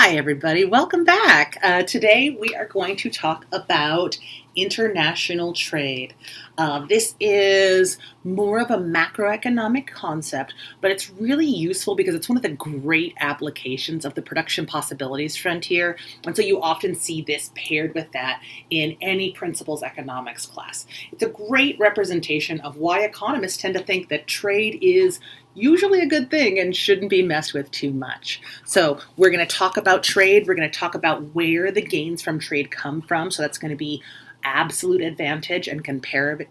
Hi, everybody. Welcome back. Today we are going to talk about international trade. This is more of a macroeconomic concept, but it's really useful because it's one of the great applications of the production possibilities frontier. And so you often see this paired with that in any principles economics class. It's a great representation of why economists tend to think that trade is usually a good thing and shouldn't be messed with too much. So we're going to talk about trade. We're going to talk about where the gains from trade come from. So that's going to be absolute advantage and comparative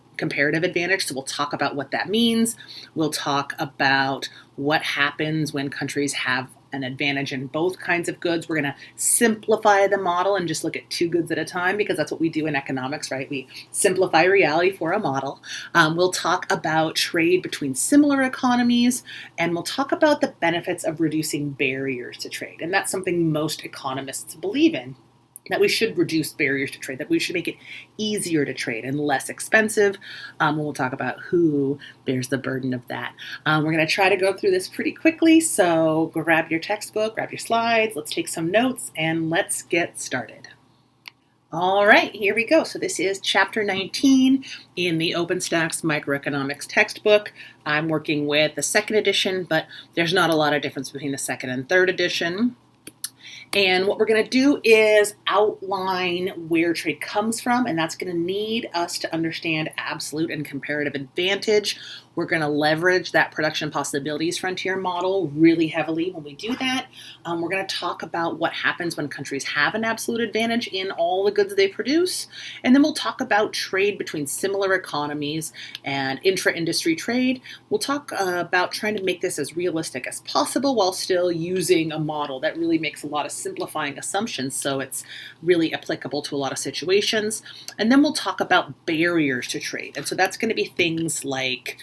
advantage. So we'll talk about what that means. We'll talk about what happens when countries have an advantage in both kinds of goods. We're going to simplify the model and just look at two goods at a time because that's what we do in economics, right? We simplify reality for a model. We'll talk about trade between similar economies, and we'll talk about the benefits of reducing barriers to trade. And that's something most economists believe in, that we should reduce barriers to trade, that we should make it easier to trade and less expensive. We'll talk about who bears the burden of that. We're going to try to go through this pretty quickly, so grab your textbook, grab your slides, let's take some notes, and let's get started. All right, here we go. So this is chapter 19 in the OpenStax Microeconomics textbook. I'm working with the second edition, but there's not a lot of difference between the second and third edition. And what we're going to do is outline where trade comes from, and that's going to need us to understand absolute and comparative advantage. We're going to leverage that production possibilities frontier model really heavily when we do that. We're going to talk about what happens when countries have an absolute advantage in all the goods they produce. And then we'll talk about trade between similar economies and intra-industry trade. We'll talk about trying to make this as realistic as possible while still using a model that really makes a lot of simplifying assumptions, so it's really applicable to a lot of situations. And then we'll talk about barriers to trade. And so that's going to be things like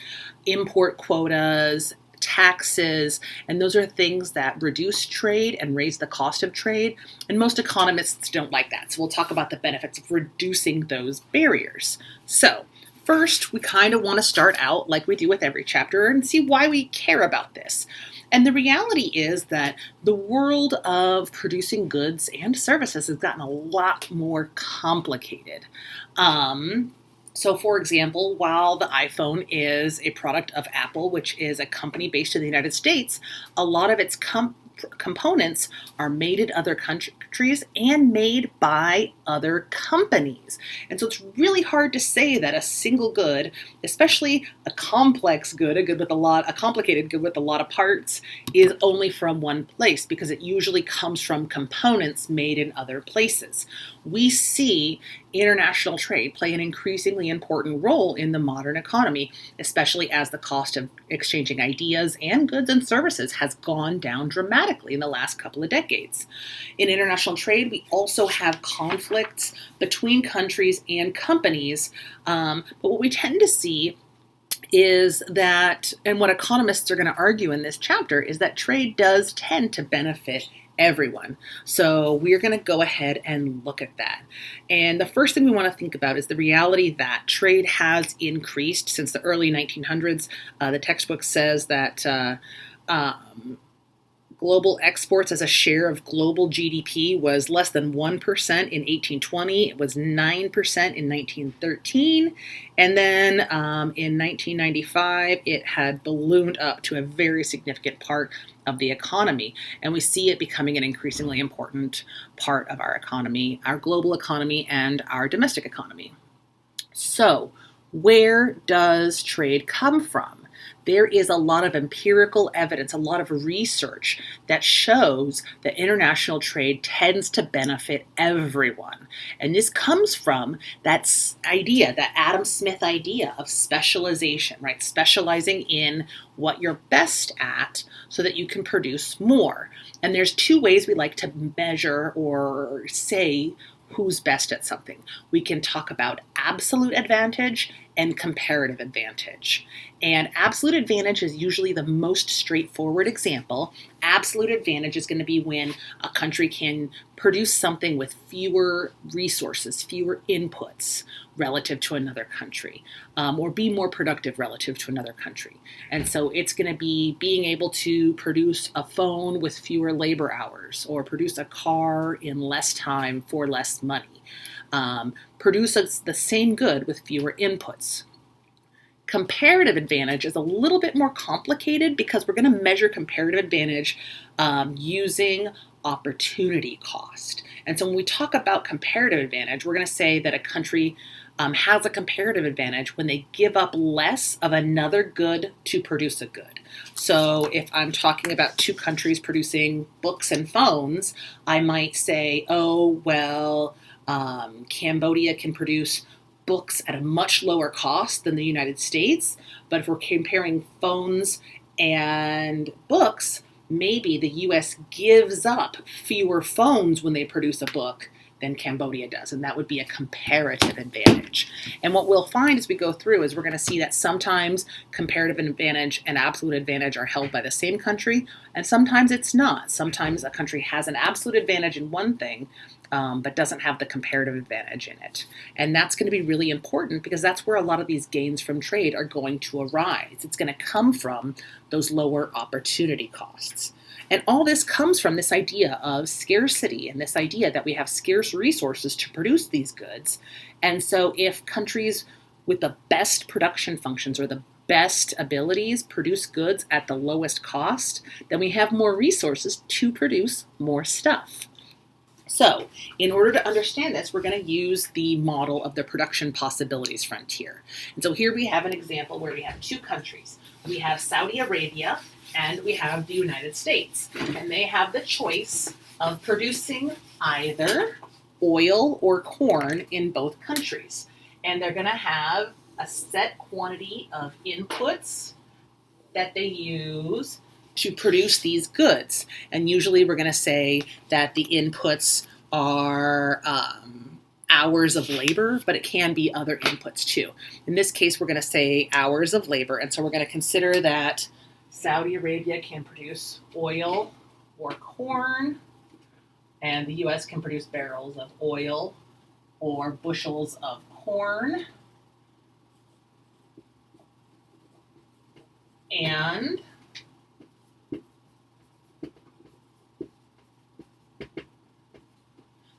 import quotas, taxes, and those are things that reduce trade and raise the cost of trade. And most economists don't like that. So we'll talk about the benefits of reducing those barriers. So first, we kind of want to start out like we do with every chapter and see why we care about this. And the reality is that the world of producing goods and services has gotten a lot more complicated. So, for example, while the iPhone is a product of Apple, which is a company based in the United States, a lot of its components are made in other countries and made by other companies. And so it's really hard to say that a single good, especially a complex good, a complicated good with a lot of parts, is only from one place because it usually comes from components made in other places. We see international trade play an increasingly important role in the modern economy, especially as the cost of exchanging ideas and goods and services has gone down dramatically in the last couple of decades. In international trade, we also have conflicts between countries and companies, but what we tend to see is that, and what economists are going to argue in this chapter, is that trade does tend to benefit everyone. So we're going to go ahead and look at that. And the first thing we want to think about is the reality that trade has increased since the early 1900s. The textbook says that global exports as a share of global GDP was less than 1% in 1820. It was 9% in 1913. And then in 1995, it had ballooned up to a very significant part of the economy. And we see it becoming an increasingly important part of our economy, our global economy, and our domestic economy. So, where does trade come from? There is a lot of empirical evidence, a lot of research that shows that international trade tends to benefit everyone. And this comes from that idea, that Adam Smith idea of specialization, right? Specializing in what you're best at so that you can produce more. And there's two ways we like to measure or say who's best at something. We can talk about absolute advantage and comparative advantage. And absolute advantage is usually the most straightforward example. Absolute advantage is going to be when a country can produce something with fewer resources, fewer inputs relative to another country, or be more productive relative to another country. And so it's going to be being able to produce a phone with fewer labor hours, or produce a car in less time for less money. Produce the same good with fewer inputs. Comparative advantage is a little bit more complicated because we're going to measure comparative advantage using opportunity cost. And so when we talk about comparative advantage, we're going to say that a country has a comparative advantage when they give up less of another good to produce a good. So if I'm talking about two countries producing books and phones, I might say, oh, well, Cambodia can produce books at a much lower cost than the United States. But if we're comparing phones and books, maybe the US gives up fewer phones when they produce a book than Cambodia does, and that would be a comparative advantage. And what we'll find as we go through is we're going to see that sometimes comparative advantage and absolute advantage are held by the same country, and sometimes it's not. Sometimes a country has an absolute advantage in one thing, but doesn't have the comparative advantage in it. And that's going to be really important because that's where a lot of these gains from trade are going to arise. It's going to come from those lower opportunity costs. And all this comes from this idea of scarcity and this idea that we have scarce resources to produce these goods. And so if countries with the best production functions or the best abilities produce goods at the lowest cost, then we have more resources to produce more stuff. So in order to understand this, we're going to use the model of the production possibilities frontier. And so here we have an example where we have two countries. We have Saudi Arabia and we have the United States. And they have the choice of producing either oil or corn in both countries. And they're going to have a set quantity of inputs that they use to produce these goods. And usually we're going to say that the inputs are hours of labor, but it can be other inputs too. In this case, we're going to say hours of labor. And so we're going to consider that Saudi Arabia can produce oil or corn, and the US can produce barrels of oil or bushels of corn. And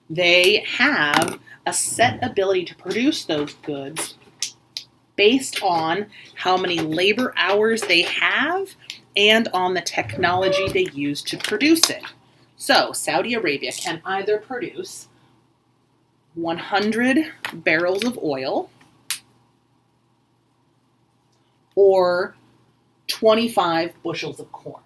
they have a set ability to produce those goods based on how many labor hours they have and on the technology they use to produce it. So Saudi Arabia can either produce 100 barrels of oil or 25 bushels of corn.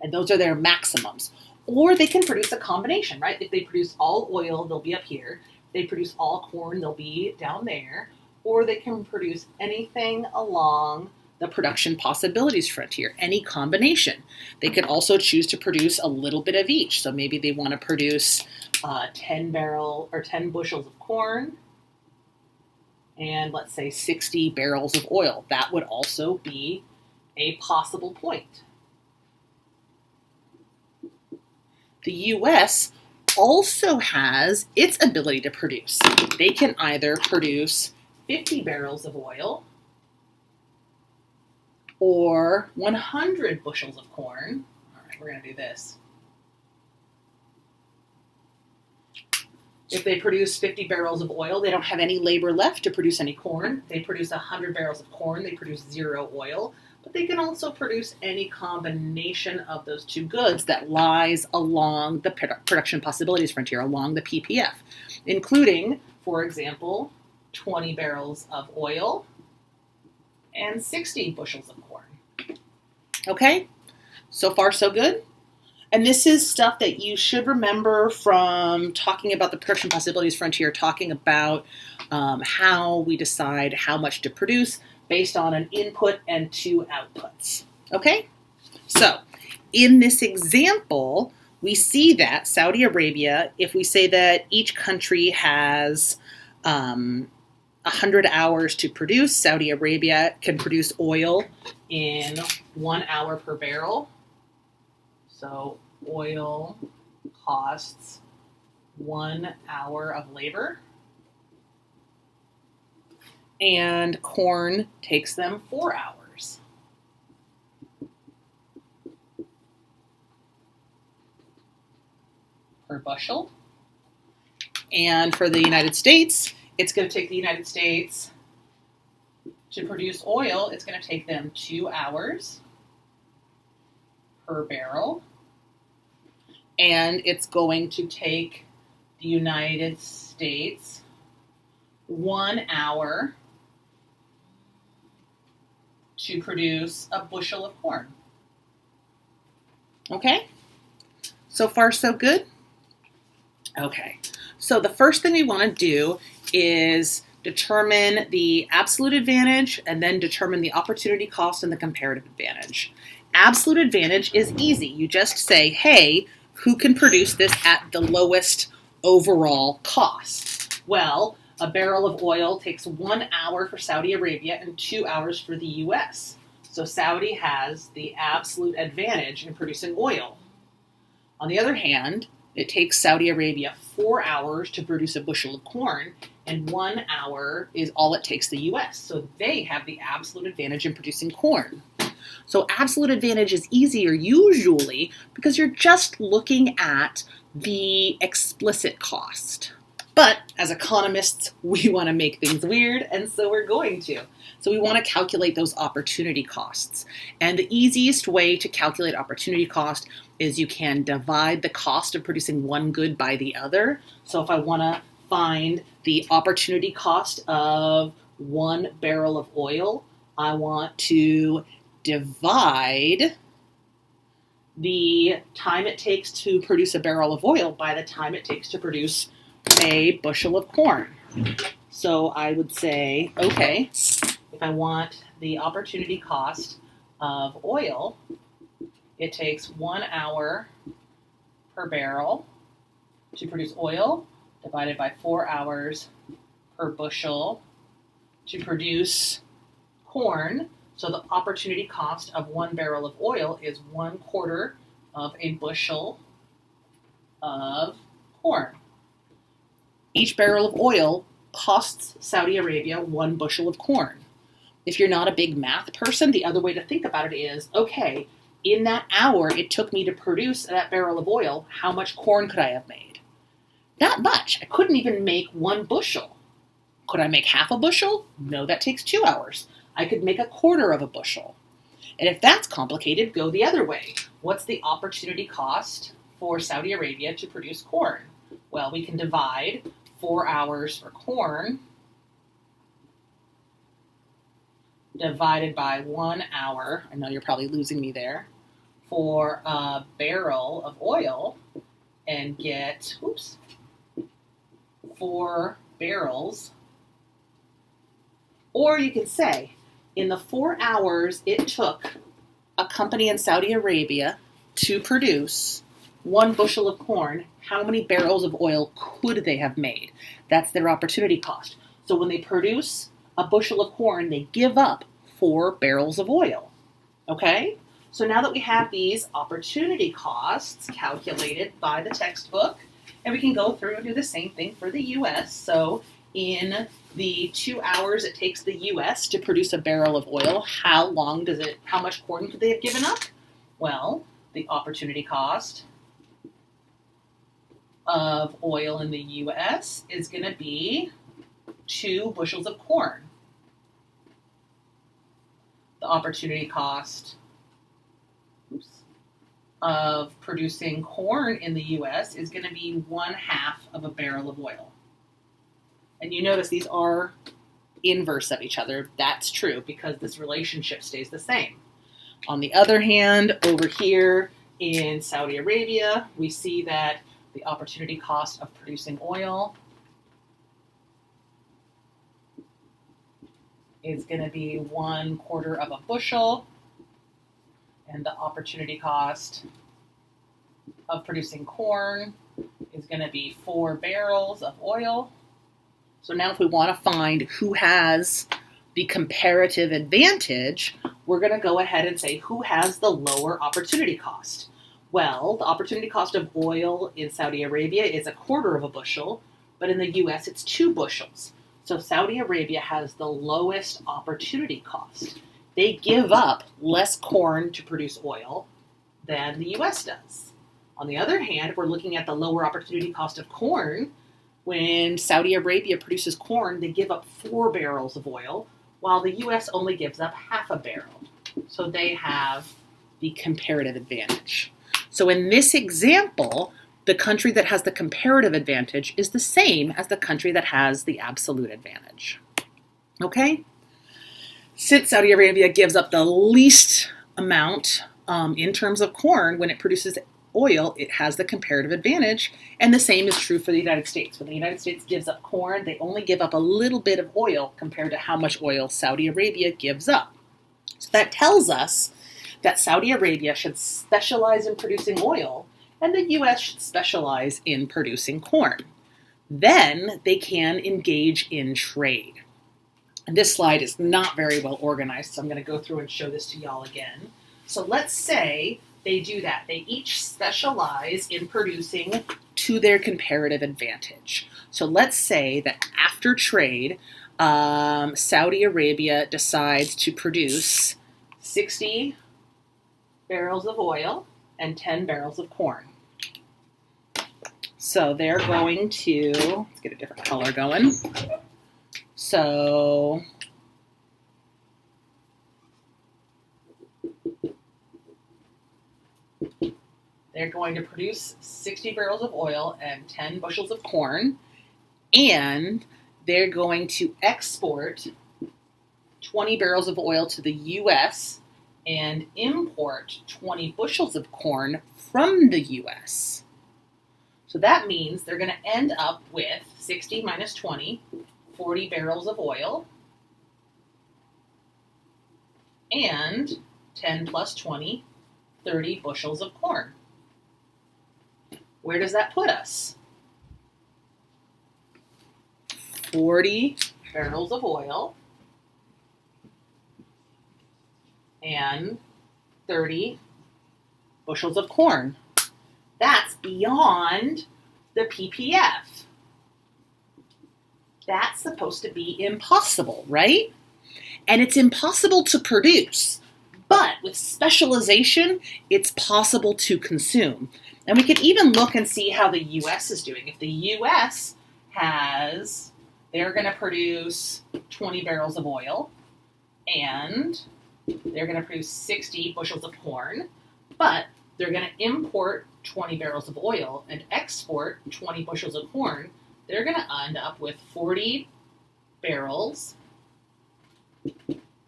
And those are their maximums. Or they can produce a combination, right? If they produce all oil, they'll be up here. If they produce all corn, they'll be down there. Or they can produce anything along the production possibilities frontier, any combination. They could also choose to produce a little bit of each. So maybe they want to produce 10 bushels of corn and let's say 60 barrels of oil. That would also be a possible point. The US also has its ability to produce. They can either produce 50 barrels of oil or 100 bushels of corn. All right, we're going to do this. If they produce 50 barrels of oil, they don't have any labor left to produce any corn. They produce 100 barrels of corn, they produce 0 oil. But they can also produce any combination of those two goods that lies along the production possibilities frontier, along the PPF, including, for example, 20 barrels of oil and 60 bushels of corn. Okay, so far so good. And this is stuff that you should remember from talking about the production possibilities frontier, talking about how we decide how much to produce based on an input and 2 outputs. Okay, so in this example, we see that Saudi Arabia, if we say that each country has 100 hours to produce. Saudi Arabia can produce oil in 1 hour per barrel. So oil costs 1 hour of labor. And corn takes them 4 hours. Per bushel. And for the United States, it's going to take the United States to produce oil, it's going to take them 2 hours per barrel. And it's going to take the United States 1 hour to produce a bushel of corn. Okay? So far, so good? Okay. So the first thing we want to do is determine the absolute advantage and then determine the opportunity cost and the comparative advantage. Absolute advantage is easy. You just say, hey, who can produce this at the lowest overall cost? Well, a barrel of oil takes 1 hour for Saudi Arabia and 2 hours for the US. So Saudi has the absolute advantage in producing oil. On the other hand, it takes Saudi Arabia 4 hours to produce a bushel of corn, and 1 hour is all it takes the US. So they have the absolute advantage in producing corn. So absolute advantage is easier usually because you're just looking at the explicit cost. But as economists, we want to make things weird, and so we're going to. So we want to calculate those opportunity costs. And the easiest way to calculate opportunity cost is you can divide the cost of producing one good by the other. So if I want to find the opportunity cost of 1 barrel of oil, I want to divide the time it takes to produce a barrel of oil by the time it takes to produce a bushel of corn. So I would say, okay, if I want the opportunity cost of oil, it takes 1 hour per barrel to produce oil, divided by 4 hours per bushel to produce corn. So the opportunity cost of 1 barrel of oil is 1/4 of a bushel of corn. Each barrel of oil costs Saudi Arabia 1 bushel of corn. If you're not a big math person, the other way to think about it is, okay, in that hour it took me to produce that barrel of oil, how much corn could I have made? Not much. I couldn't even make 1 bushel. Could I make half a bushel? No, that takes 2 hours. I could make 1/4 of a bushel. And if that's complicated, go the other way. What's the opportunity cost for Saudi Arabia to produce corn? Well, we can divide 4 hours for corn divided by 1 hour, I know you're probably losing me there, for a barrel of oil and get, 4 barrels. Or you could say, in the 4 hours it took a company in Saudi Arabia to produce 1 bushel of corn, how many barrels of oil could they have made? That's their opportunity cost. So when they produce a bushel of corn, they give up 4 barrels of oil. Okay? So now that we have these opportunity costs calculated by the textbook, and we can go through and do the same thing for the US. So in the 2 hours it takes the US to produce a barrel of oil, how much corn could they have given up? Well, the opportunity cost of oil in the US is going to be 2 bushels of corn. The opportunity cost of producing corn in the US is going to be 1/2 of a barrel of oil. And you notice these are inverse of each other. That's true because this relationship stays the same. On the other hand, over here in Saudi Arabia, we see that the opportunity cost of producing oil is going to be 1/4 of a bushel, and the opportunity cost of producing corn is going to be 4 barrels of oil. So now if we want to find who has the comparative advantage, we're going to go ahead and say who has the lower opportunity cost. Well, the opportunity cost of oil in Saudi Arabia is 1/4 of a bushel, but in the US it's 2 bushels. So Saudi Arabia has the lowest opportunity cost. They give up less corn to produce oil than the US does. On the other hand, if we're looking at the lower opportunity cost of corn, when Saudi Arabia produces corn, they give up 4 barrels of oil, while the US only gives up 1/2 a barrel. So they have the comparative advantage. So in this example, the country that has the comparative advantage is the same as the country that has the absolute advantage. Okay? Since Saudi Arabia gives up the least amount in terms of corn when it produces oil, it has the comparative advantage, and the same is true for the United States. When the United States gives up corn, they only give up a little bit of oil compared to how much oil Saudi Arabia gives up. So that tells us that Saudi Arabia should specialize in producing oil, and the US should specialize in producing corn. Then they can engage in trade. And this slide is not very well organized, so I'm going to go through and show this to y'all again. So let's say they do that. They each specialize in producing to their comparative advantage. So let's say that after trade, Saudi Arabia decides to produce 60 barrels of oil and 10 barrels of corn. So they're going to, let's get a different color going. So they're going to produce 60 barrels of oil and 10 bushels of corn, and they're going to export 20 barrels of oil to the US and import 20 bushels of corn from the US. So that means they're going to end up with 60 minus 20, 40 barrels of oil, and 10 plus 20, 30 bushels of corn. Where does that put us? 40 barrels of oil and 30 bushels of corn. That's beyond the PPF. That's supposed to be impossible, right? And it's impossible to produce, but with specialization, it's possible to consume. And we could even look and see how the US is doing. If the US they're going to produce 20 barrels of oil, and they're going to produce 60 bushels of corn, but they're going to import 20 barrels of oil and export 20 bushels of corn, they're going to end up with 40 barrels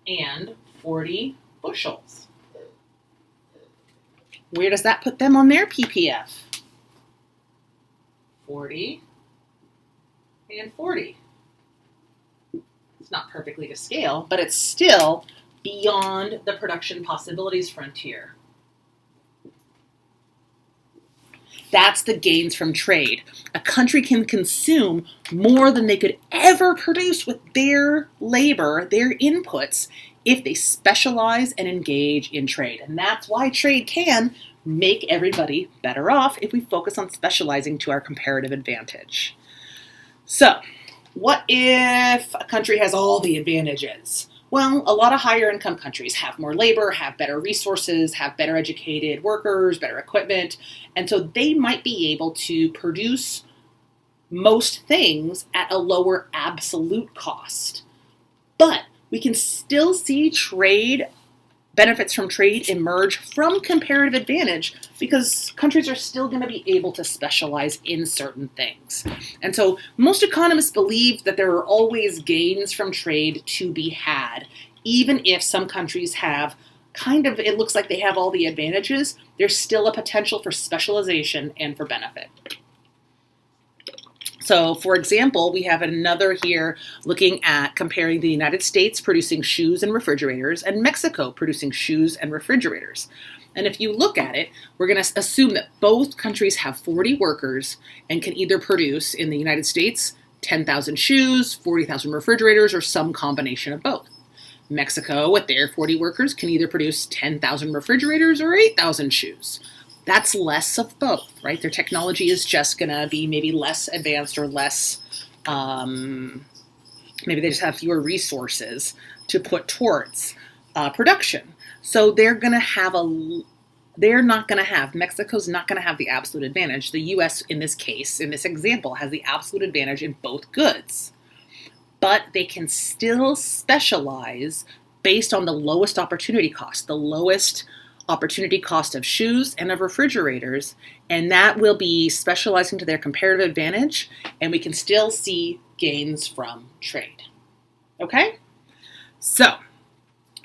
and 40 bushels. Where does that put them on their PPF? 40 and 40. It's not perfectly to scale, but it's still beyond the production possibilities frontier. That's the gains from trade. A country can consume more than they could ever produce with their labor, their inputs, if they specialize and engage in trade. And that's why trade can make everybody better off if we focus on specializing to our comparative advantage. So, what if a country has all the advantages? Well, a lot of higher income countries have more labor, have better resources, have better educated workers, better equipment, and so they might be able to produce most things at a lower absolute cost. But we can still see benefits from trade emerge from comparative advantage because countries are still going to be able to specialize in certain things. And so most economists believe that there are always gains from trade to be had, even if some countries have it looks like they have all the advantages, there's still a potential for specialization and for benefit. So, for example, we have another here looking at comparing the United States producing shoes and refrigerators and Mexico producing shoes and refrigerators. And if you look at it, we're going to assume that both countries have 40 workers and can either produce, in the United States, 10,000 shoes, 40,000 refrigerators, or some combination of both. Mexico, with their 40 workers, can either produce 10,000 refrigerators or 8,000 shoes. That's less of both, right? Their technology is just going to be maybe less advanced or less, maybe they just have fewer resources to put towards production. So Mexico's not going to have the absolute advantage. The US, in this case, in this example, has the absolute advantage in both goods. But they can still specialize based on the lowest opportunity cost, of shoes and of refrigerators, and that will be specializing to their comparative advantage, and we can still see gains from trade. Okay? So,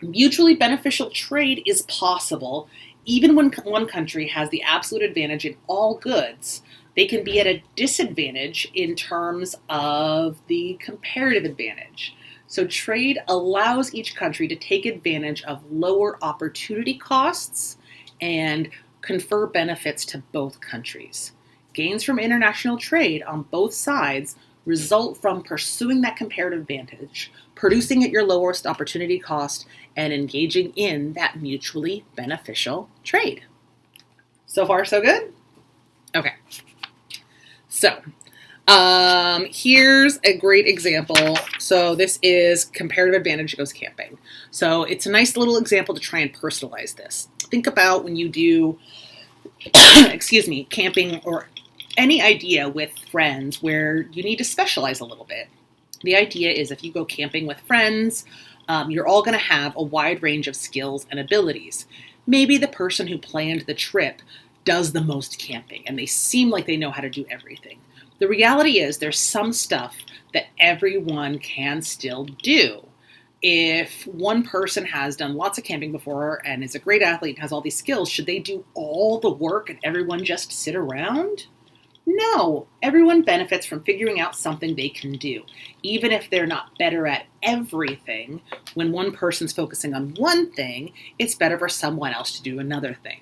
mutually beneficial trade is possible even when one country has the absolute advantage in all goods. They can be at a disadvantage in terms of the comparative advantage. So trade allows each country to take advantage of lower opportunity costs and confer benefits to both countries. Gains from international trade on both sides result from pursuing that comparative advantage, producing at your lowest opportunity cost, and engaging in that mutually beneficial trade. So far, so good? Okay. So, here's a great example. So this is comparative advantage goes camping. So it's a nice little example to try and personalize this. Think about when you do, camping or any idea with friends where you need to specialize a little bit. The idea is if you go camping with friends, you're all going to have a wide range of skills and abilities. Maybe the person who planned the trip does the most camping and they seem like they know how to do everything. The reality is there's some stuff that everyone can still do. If one person has done lots of camping before and is a great athlete and has all these skills, should they do all the work and everyone just sit around? No, everyone benefits from figuring out something they can do. Even if they're not better at everything, when one person's focusing on one thing, it's better for someone else to do another thing.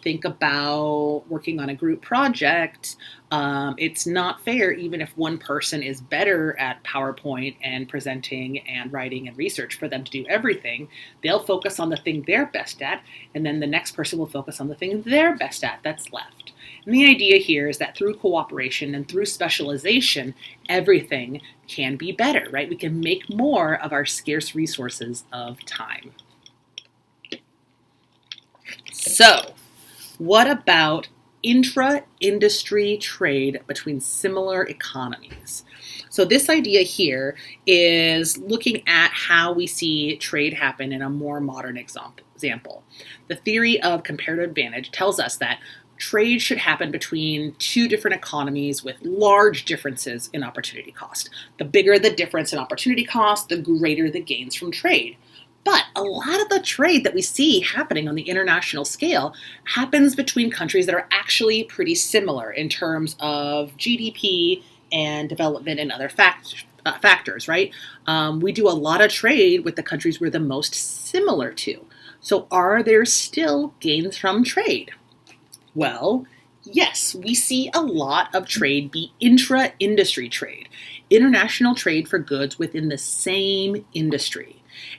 Think about working on a group project. It's not fair, even if one person is better at PowerPoint and presenting and writing and research, for them to do everything. They'll focus on the thing they're best at, and then the next person will focus on the thing they're best at that's left. And the idea here is that through cooperation and through specialization, everything can be better, right? We can make more of our scarce resources of time. So, what about intra-industry trade between similar economies? So this idea here is looking at how we see trade happen in a more modern example. The theory of comparative advantage tells us that trade should happen between two different economies with large differences in opportunity cost. The bigger the difference in opportunity cost, the greater the gains from trade. But a lot of the trade that we see happening on the international scale happens between countries that are actually pretty similar in terms of GDP and development and other factors, right? We do a lot of trade with the countries we're the most similar to. So are there still gains from trade? Well, yes, we see a lot of trade be intra-industry trade, international trade for goods within the same industry.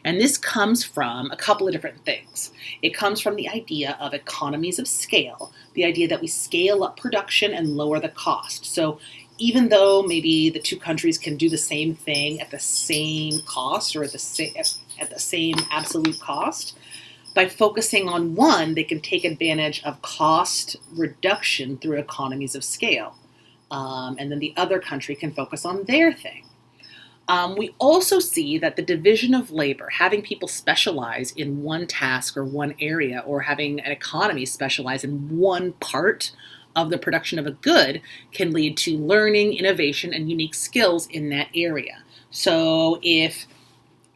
And this comes from a couple of different things. It comes from the idea of economies of scale, the idea that we scale up production and lower the cost. So even though maybe the two countries can do the same thing at the same cost or at the same absolute cost, by focusing on one, they can take advantage of cost reduction through economies of scale. And then the other country can focus on their thing. We also see that the division of labor, having people specialize in one task or one area, or having an economy specialize in one part of the production of a good, can lead to learning, innovation, and unique skills in that area. So if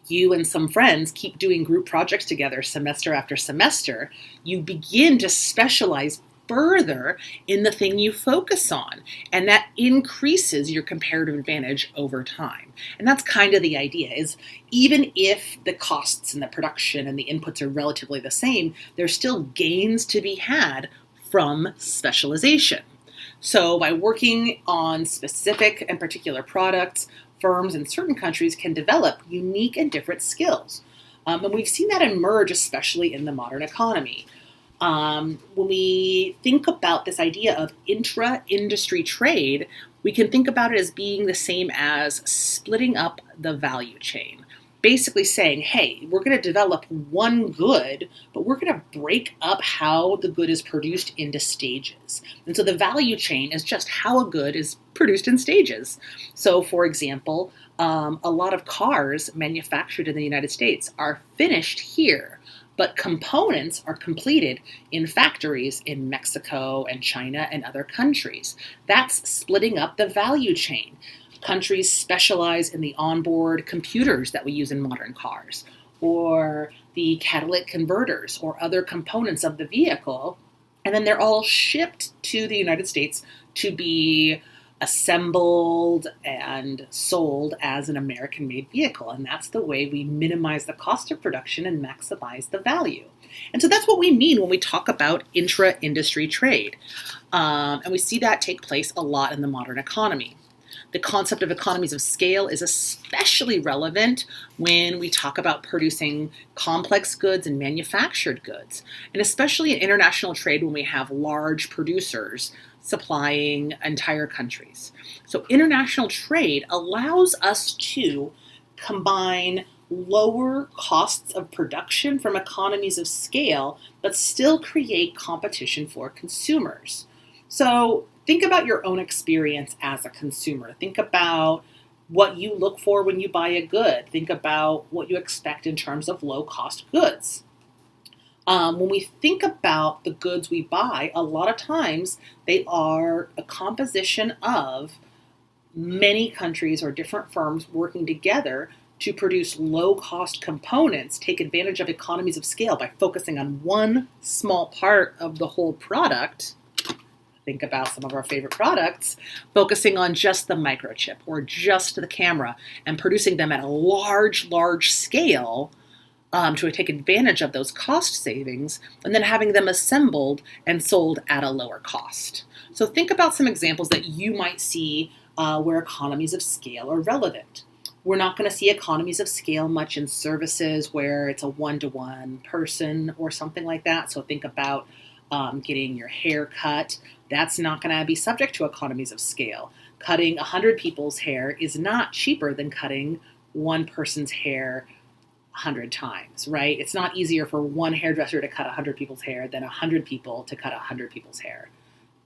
you and some friends keep doing group projects together semester after semester, you begin to specialize further in the thing you focus on, and that increases your comparative advantage over time. And that's kind of the idea, is even if the costs and the production and the inputs are relatively the same, there's still gains to be had from specialization. So by working on specific and particular products, firms in certain countries can develop unique and different skills. And we've seen that emerge, especially in the modern economy. When we think about this idea of intra-industry trade, we can think about it as being the same as splitting up the value chain. Basically saying, hey, we're going to develop one good, but we're going to break up how the good is produced into stages. And so the value chain is just how a good is produced in stages. So, for example, a lot of cars manufactured in the United States are finished here, but components are completed in factories in Mexico and China and other countries. That's splitting up the value chain. Countries specialize in the onboard computers that we use in modern cars, or the catalytic converters, or other components of the vehicle, and then they're all shipped to the United States to be assembled and sold as an American-made vehicle. And that's the way we minimize the cost of production and maximize the value. And so that's what we mean when we talk about intra-industry trade. And we see that take place a lot in the modern economy. The concept of economies of scale is especially relevant when we talk about producing complex goods and manufactured goods, and especially in international trade when we have large producers supplying entire countries. So international trade allows us to combine lower costs of production from economies of scale, but still create competition for consumers. So think about your own experience as a consumer. Think about what you look for when you buy a good. Think about what you expect in terms of low-cost goods. When we think about the goods we buy, a lot of times they are a composition of many countries or different firms working together to produce low-cost components, take advantage of economies of scale by focusing on one small part of the whole product. Think about some of our favorite products, focusing on just the microchip or just the camera and producing them at a large scale to take advantage of those cost savings, and then having them assembled and sold at a lower cost. So think about some examples that you might see where economies of scale are relevant. We're not going to see economies of scale much in services where it's a one-to-one person or something like that. So think about getting your hair cut. That's not going to be subject to economies of scale. Cutting 100 people's hair is not cheaper than cutting one person's hair 100 times, right? It's not easier for one hairdresser to cut 100 people's hair than 100 people to cut 100 people's hair.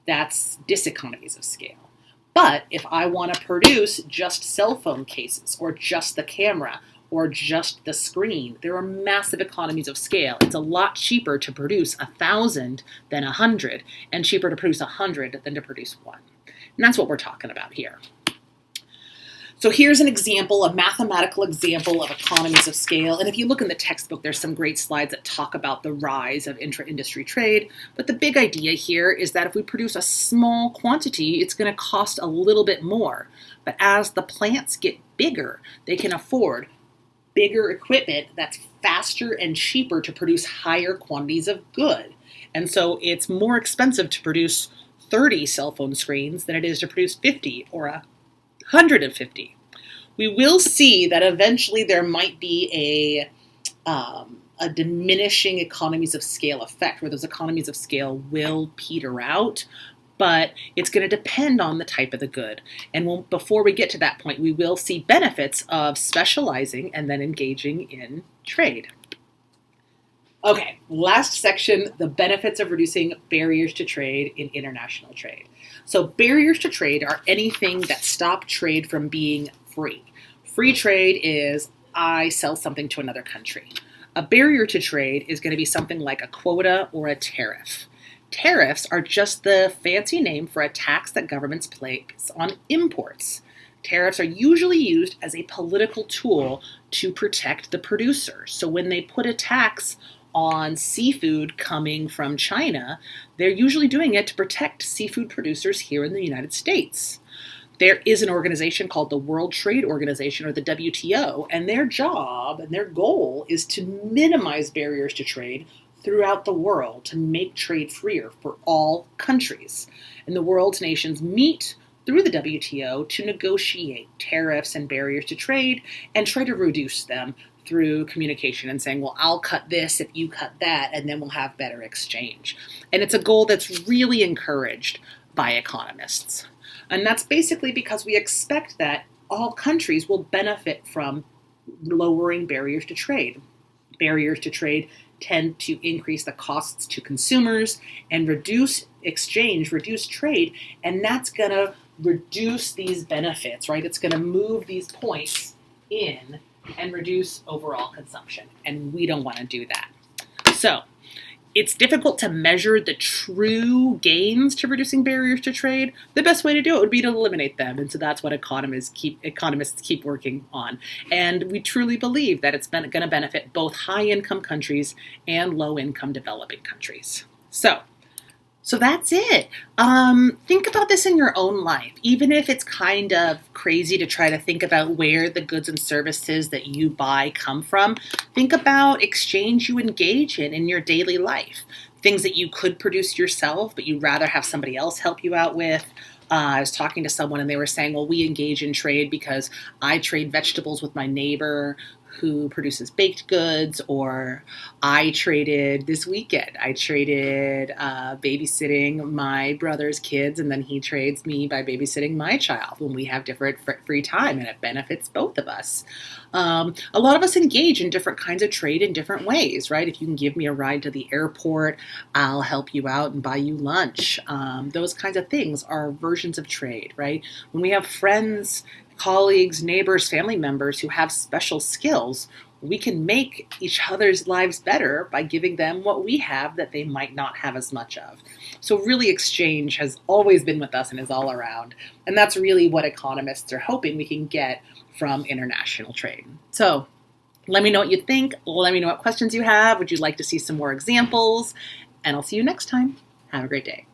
That's diseconomies of scale. But if I want to produce just cell phone cases or just the camera or just the screen, there are massive economies of scale. It's a lot cheaper to produce 1,000 than 100, and cheaper to produce 100 than to produce one. And that's what we're talking about here. So here's an example, a mathematical example of economies of scale. And if you look in the textbook, there's some great slides that talk about the rise of intra-industry trade. But the big idea here is that if we produce a small quantity, it's going to cost a little bit more. But as the plants get bigger, they can afford bigger equipment that's faster and cheaper to produce higher quantities of good. And so it's more expensive to produce 30 cell phone screens than it is to produce 50 or 150. We will see that eventually there might be a diminishing economies of scale effect where those economies of scale will peter out, but it's going to depend on the type of the good. And before we get to that point, we will see benefits of specializing and then engaging in trade. Okay, last section, the benefits of reducing barriers to trade in international trade. So barriers to trade are anything that stop trade from being free. Free trade is I sell something to another country. A barrier to trade is going to be something like a quota or a tariff. Tariffs are just the fancy name for a tax that governments place on imports. Tariffs are usually used as a political tool to protect the producer. So when they put a tax on seafood coming from China, they're usually doing it to protect seafood producers here in the United States. There is an organization called the World Trade Organization, or the WTO, and their job and their goal is to minimize barriers to trade throughout the world to make trade freer for all countries. And the world's nations meet through the WTO to negotiate tariffs and barriers to trade and try to reduce them through communication and saying, well, I'll cut this if you cut that, and then we'll have better exchange. And it's a goal that's really encouraged by economists. And that's basically because we expect that all countries will benefit from lowering barriers to trade. Barriers to trade tend to increase the costs to consumers and reduce exchange, reduce trade, and that's going to reduce these benefits, right? It's going to move these points in and reduce overall consumption, and we don't want to do that. So it's difficult to measure the true gains to reducing barriers to trade. The best way to do it would be to eliminate them, and so that's what economists keep working on. And we truly believe that it's going to benefit both high-income countries and low-income developing countries. So that's it. Think about this in your own life, even if it's kind of crazy to try to think about where the goods and services that you buy come from. Think about exchange you engage in your daily life. Things that you could produce yourself, but you'd rather have somebody else help you out with. I was talking to someone and they were saying, well, we engage in trade because I trade vegetables with my neighbor who produces baked goods, or I traded this weekend. I traded babysitting my brother's kids, and then he trades me by babysitting my child when we have different free time, and it benefits both of us. A lot of us engage in different kinds of trade in different ways, right? If you can give me a ride to the airport, I'll help you out and buy you lunch. Those kinds of things are versions of trade, right? When we have friends, colleagues, neighbors, family members who have special skills, we can make each other's lives better by giving them what we have that they might not have as much of. So really, exchange has always been with us and is all around. And that's really what economists are hoping we can get from international trade. So let me know what you think. Let me know what questions you have. Would you like to see some more examples? And I'll see you next time. Have a great day.